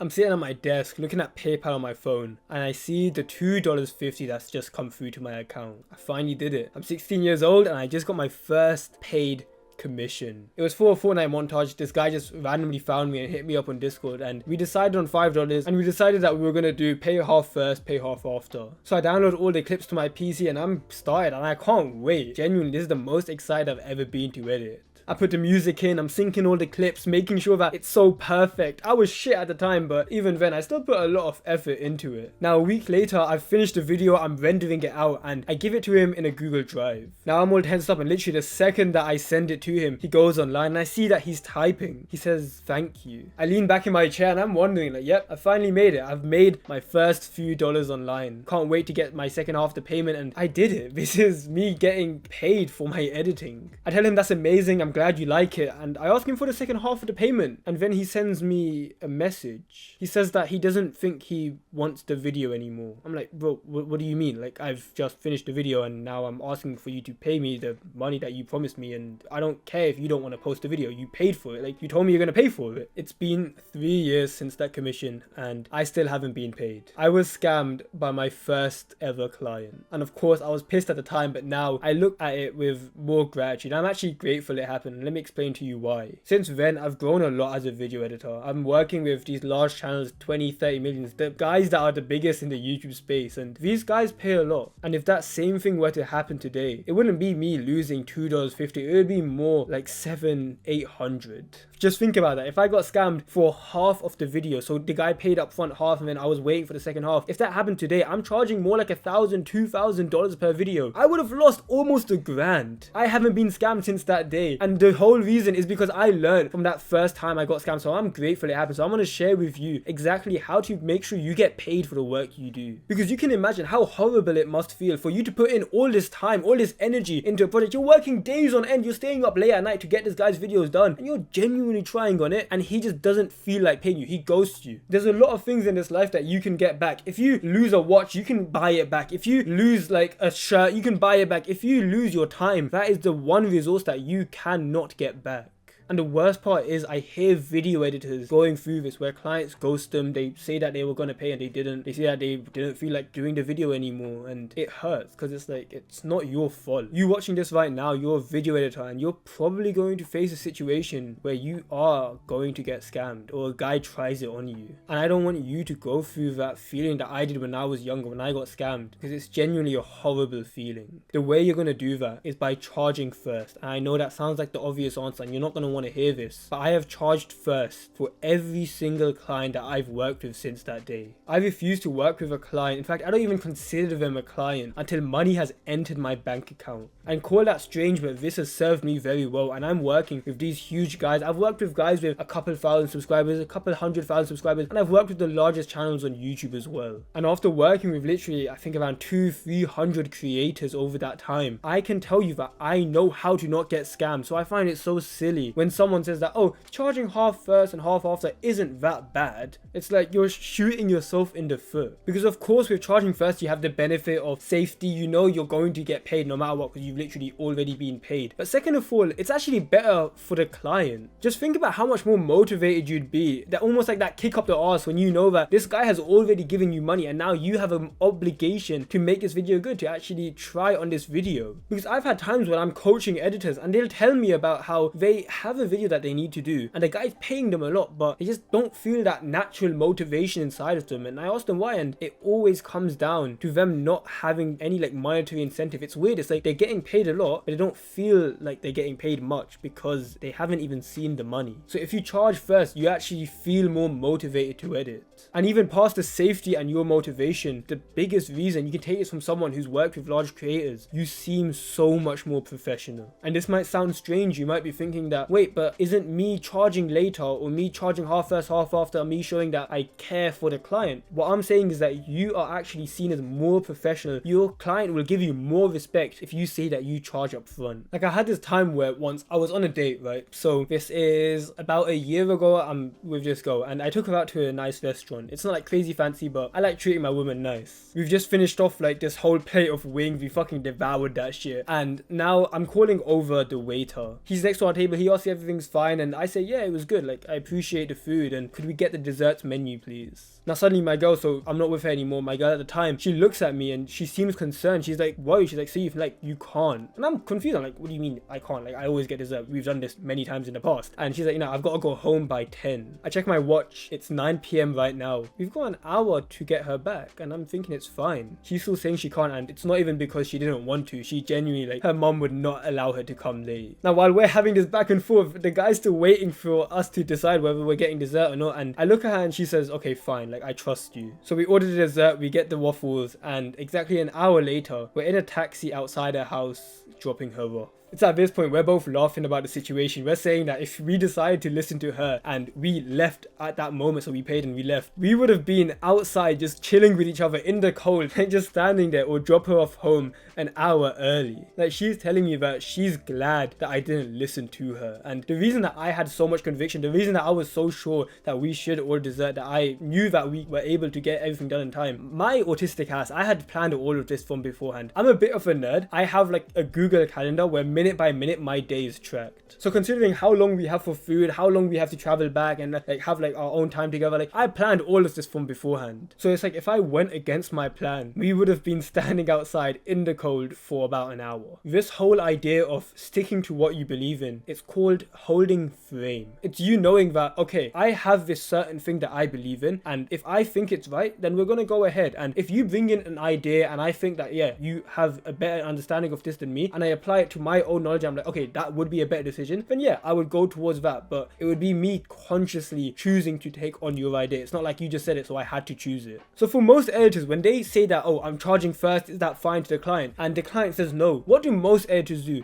I'm sitting at my desk looking at PayPal on my phone and I see the $2.50 that's just come through to my account. I finally did it. I'm 16 years old and I just got my first paid commission. It was for a Fortnite montage. This guy just randomly found me and hit me up on Discord, and we decided on $5 and we decided that we were gonna do pay half first, pay half after. So I downloaded all the clips to my PC and I'm started and I can't wait. Genuinely, this is the most excited I've ever been to edit. I put the music in, I'm syncing all the clips, making sure that it's so perfect. I was shit at the time, but even then, I still put a lot of effort into it. Now, a week later, I've finished the video, I'm rendering it out, and I give it to him in a Google Drive. Now, I'm all tensed up, and literally the second that I send it to him, he goes online, and I see that he's typing. He says, "Thank you." I lean back in my chair, and I'm wondering, like, yep, I finally made it. I've made my first few dollars online. Can't wait to get my second half of the payment, and I did it. This is me getting paid for my editing. I tell him that's amazing, I'm glad you like it, and I ask him for the second half of the payment, and then he sends me a message. He says that he doesn't think he wants the video anymore. I'm like, bro, what do you mean? Like, I've just finished the video and now I'm asking for you to pay me the money that you promised me, and I don't care if you don't want to post the video. You paid for it. Like, you told me you're gonna pay for it. It's been 3 years since that commission and I still haven't been paid. I was scammed by my first ever client, and of course I was pissed at the time, but now I look at it with more gratitude. I'm actually grateful it happened. Let me explain to you why. Since then, I've grown a lot as a video editor. I'm working with these large channels, 20, 30 millions, the guys that are the biggest in the YouTube space, and these guys pay a lot. And if that same thing were to happen today, it wouldn't be me losing $2.50, it would be more like $700, $800. Just think about that. If I got scammed for half of the video, so the guy paid up front half and then I was waiting for the second half, if that happened today, I'm charging more like $1,000, $2,000 per video. I would have lost almost $1,000. I haven't been scammed since that day, and the whole reason is because I learned from that first time I got scammed. So I'm grateful it happened. So I'm going to share with you exactly how to make sure you get paid for the work you do, because you can imagine how horrible it must feel for you to put in all this time, all this energy into a project. You're working days on end, you're staying up late at night to get this guy's videos done, and you're genuinely trying on it, and he just doesn't feel like paying you. He ghosts you. There's a lot of things in this life that you can get back. If you lose a watch, you can buy it back. If you lose like a shirt, you can buy it back. If you lose your time, that is the one resource that you cannot get back. And the worst part is, I hear video editors going through this where clients ghost them. They say that they were going to pay and they didn't. They say that they didn't feel like doing the video anymore, and it hurts because it's like, it's not your fault. You watching this right now, you're a video editor and you're probably going to face a situation where you are going to get scammed or a guy tries it on you. And I don't want you to go through that feeling that I did when I was younger, when I got scammed, because it's genuinely a horrible feeling. The way you're going to do that is by charging first. And I know that sounds like the obvious answer and you're not going to want to hear this, but I have charged first for every single client that I've worked with since that day. I refuse to work with a client. In fact, I don't even consider them a client until money has entered my bank account. And call that strange, but this has served me very well, and I'm working with these huge guys. I've worked with guys with a couple thousand subscribers, a couple 100,000 subscribers, and I've worked with the largest channels on YouTube as well. And after working with literally, I think around 200-300 creators over that time, I can tell you that I know how to not get scammed. So I find it so silly when someone says that, oh, charging half first and half after isn't that bad. It's like you're shooting yourself in the foot. Because of course with charging first you have the benefit of safety. You know you're going to get paid no matter what because you've literally already been paid. But second of all, it's actually better for the client. Just think about how much more motivated you'd be. That almost like that kick up the arse when you know that this guy has already given you money and now you have an obligation to make this video good, to actually try on this video. Because I've had times when I'm coaching editors and they'll tell me about how they have a video that they need to do and the guy's paying them a lot, but they just don't feel that natural motivation inside of them. And I ask them why, and it always comes down to them not having any like monetary incentive. It's weird. It's like they're getting paid a lot, but they don't feel like they're getting paid much because they haven't even seen the money. So if you charge first, you actually feel more motivated to edit. And even past the safety and your motivation, the biggest reason, you can take this from someone who's worked with large creators, you seem so much more professional. And this might sound strange. You might be thinking that, wait, but isn't me charging later or me charging half first, half after, me showing that I care for the client? What I'm saying is that you are actually seen as more professional. Your client will give you more respect if you say that you charge up front. Like I had this time where once I was on a date, right? So this is about a year ago. I'm with this girl and I took her out to a nice restaurant. It's not like crazy fancy, but I like treating my woman nice. We've just finished off like this whole plate of wings. We fucking devoured that shit. And now I'm calling over the waiter. He's next to our table. He asked if everything's fine, and I say, yeah, it was good. Like, I appreciate the food, and could we get the desserts menu, please? Now, suddenly my girl, so I'm not with her anymore, my girl at the time, she looks at me and she seems concerned. She's like, worried. She's like, Sayeef, like, you can't. And I'm confused. I'm like, what do you mean I can't? Like, I always get dessert. We've done this many times in the past. And she's like, you know, I've got to go home by 10. I check my watch. It's 9 p.m. right now. We've got an hour to get her back, and I'm thinking it's fine. She's still saying she can't, and it's not even because she didn't want to. She genuinely, like, her mom would not allow her to come late. Now, while we're having this back and forth, the guy's still waiting for us to decide whether we're getting dessert or not. And I look at her and she says, okay, fine. Like, I trust you. So we order the dessert, we get the waffles, and exactly an hour later, we're in a taxi outside her house, dropping her off. It's at this point we're both laughing about the situation. We're saying that if we decided to listen to her and we left at that moment, so we paid and we left, we would have been outside just chilling with each other in the cold and just standing there, or drop her off home an hour early. Like, she's telling me that she's glad that I didn't listen to her. And the reason that I had so much conviction, the reason that I was so sure that we should order dessert, that I knew that we were able to get everything done in time, my autistic ass, I had planned all of this from beforehand. I'm a bit of a nerd. I have like a Google calendar where minute by minute my day is tracked. So considering how long we have for food, how long we have to travel back, and like have like our own time together, like I planned all of this from beforehand. So it's like, if I went against my plan, we would have been standing outside in the cold for about an hour. This whole idea of sticking to what you believe in, it's called holding frame. It's you knowing that, okay, I have this certain thing that I believe in, and if I think it's right, then we're gonna go ahead. And if you bring in an idea and I think that, yeah, you have a better understanding of this than me, and I apply it to my own knowledge, I'm like, okay, that would be a better decision, then yeah, I would go towards that. But it would be me consciously choosing to take on your idea. It's not like you just said it, so I had to choose it. So for most editors, when they say that, oh, I'm charging first, is that fine to the client? And the client says no, what do most editors do?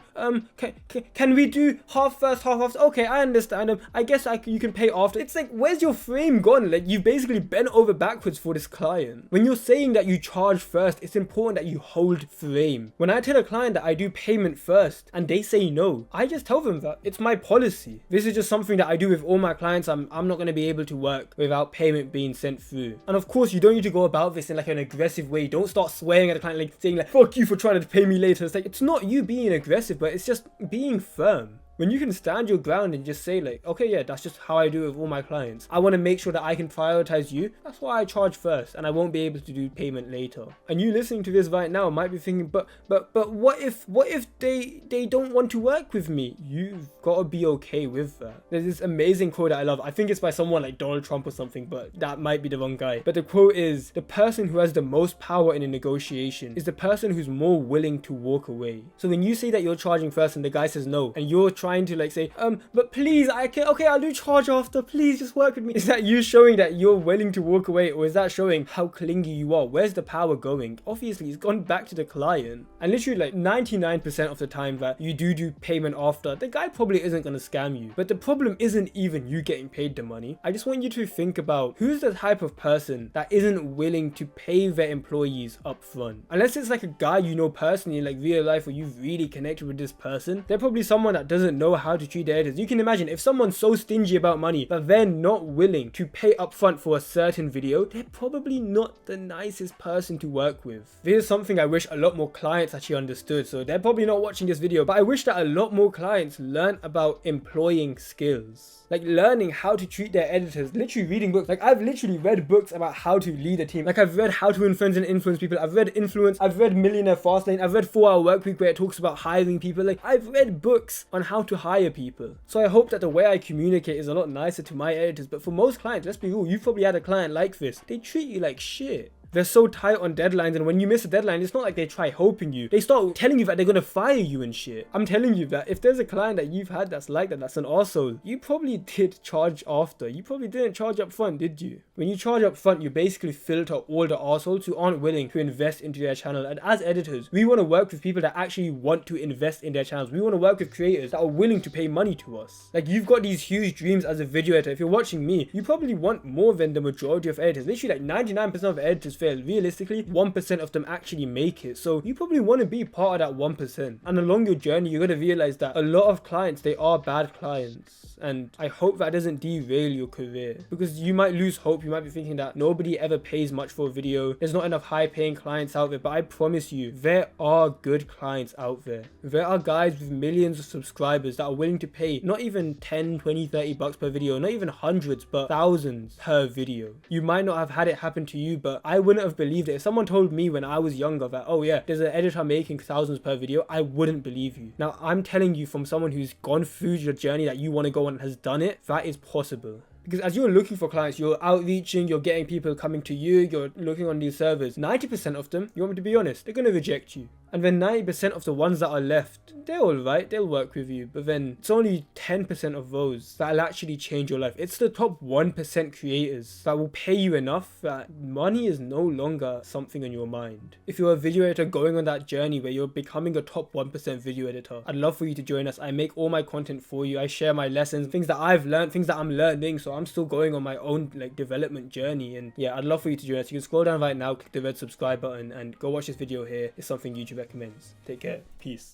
Can we do half first, half after? Okay, I understand. I guess you can pay after. It's like, where's your frame gone? Like, you've basically bent over backwards for this client. When you're saying that you charge first, it's important that you hold frame. When I tell a client that I do payment first and they say no, I just tell them that it's my policy. This is just something that I do with all my clients. I'm not going to be able to work without payment being sent through. And of course, you don't need to go about this in like an aggressive way. Don't start swearing at the client, like saying like, fuck you for trying to pay me later. It's like, it's not you being aggressive, but it's just being firm. When you can stand your ground and just say like, okay, yeah, that's just how I do it with all my clients. I want to make sure that I can prioritize you. That's why I charge first, and I won't be able to do payment later. And you listening to this right now might be thinking, but what if they don't want to work with me? You've got to be okay with that. There's this amazing quote that I love. I think it's by someone like Donald Trump or something, but that might be the wrong guy. But the quote is, the person who has the most power in a negotiation is the person who's more willing to walk away. So when you say that you're charging first and the guy says no, and you're trying to like say, but please, okay, I'll do charge after, please just work with me. Is that you showing that you're willing to walk away, or is that showing how clingy you are? Where's the power going? Obviously, it's gone back to the client. And literally like 99% of the time that you do payment after, the guy probably isn't going to scam you. But the problem isn't even you getting paid the money. I just want you to think about who's the type of person that isn't willing to pay their employees up front. Unless it's like a guy you know personally, like real life, where you've really connected with this person, they're probably someone that doesn't know how to treat their editors. You can imagine if someone's so stingy about money but they're not willing to pay up front for a certain video, they're probably not the nicest person to work with. This is something I wish a lot more clients actually understood. So they're probably not watching this video, but I wish that a lot more clients learn about employing skills. Like learning how to treat their editors, literally reading books. Like I've literally read books about how to lead a team. Like I've read How to Influence People. I've read Influence. I've read Millionaire Fastlane. I've read 4 Hour Workweek, where it talks about hiring people. Like I've read books on how to hire people. So I hope that the way I communicate is a lot nicer to my editors. But for most clients, let's be real, you've probably had a client like this. They treat you like shit. They're so tight on deadlines, and when you miss a deadline, it's not like they try helping you. They start telling you that they're gonna fire you and shit. I'm telling you that if there's a client that you've had that's like that, that's an arsehole, you probably did charge after. You probably didn't charge up front, did you? When you charge up front, you basically filter all the arseholes who aren't willing to invest into their channel. And as editors, we want to work with people that actually want to invest in their channels. We want to work with creators that are willing to pay money to us. Like, you've got these huge dreams as a video editor. If you're watching me, you probably want more than the majority of editors. Literally, like 99% of editors fail. Realistically, 1% of them actually make it. So you probably want to be part of that 1%. And along your journey, you're going to realize that a lot of clients, they are bad clients. And I hope that doesn't derail your career, because you might lose hope. You might be thinking that nobody ever pays much for a video. There's not enough high paying clients out there. But I promise you, there are good clients out there. There are guys with millions of subscribers that are willing to pay not even 10, 20, 30 bucks per video, not even hundreds, but thousands per video. You might not have had it happen to you, but I wouldn't have believed it. If someone told me when I was younger that, oh yeah, there's an editor making thousands per video, I wouldn't believe you. Now, I'm telling you from someone who's gone through the journey that you want to go on and has done it, that is possible. Because as you're looking for clients, you're outreaching, you're getting people coming to you, you're looking on these servers. 90% of them, you want me to be honest, they're going to reject you. And then 90% of the ones that are left, they're alright, they'll work with you. But then it's only 10% of those that'll actually change your life. It's the top 1% creators that will pay you enough that money is no longer something on your mind. If you're a video editor going on that journey where you're becoming a top 1% video editor, I'd love for you to join us. I make all my content for you. I share my lessons, things that I've learned, things that I'm learning. So I'm still going on my own development journey. And yeah, I'd love for you to join us. You can scroll down right now, click the red subscribe button and go watch this video here. It's something YouTube recommends. Take care. Peace.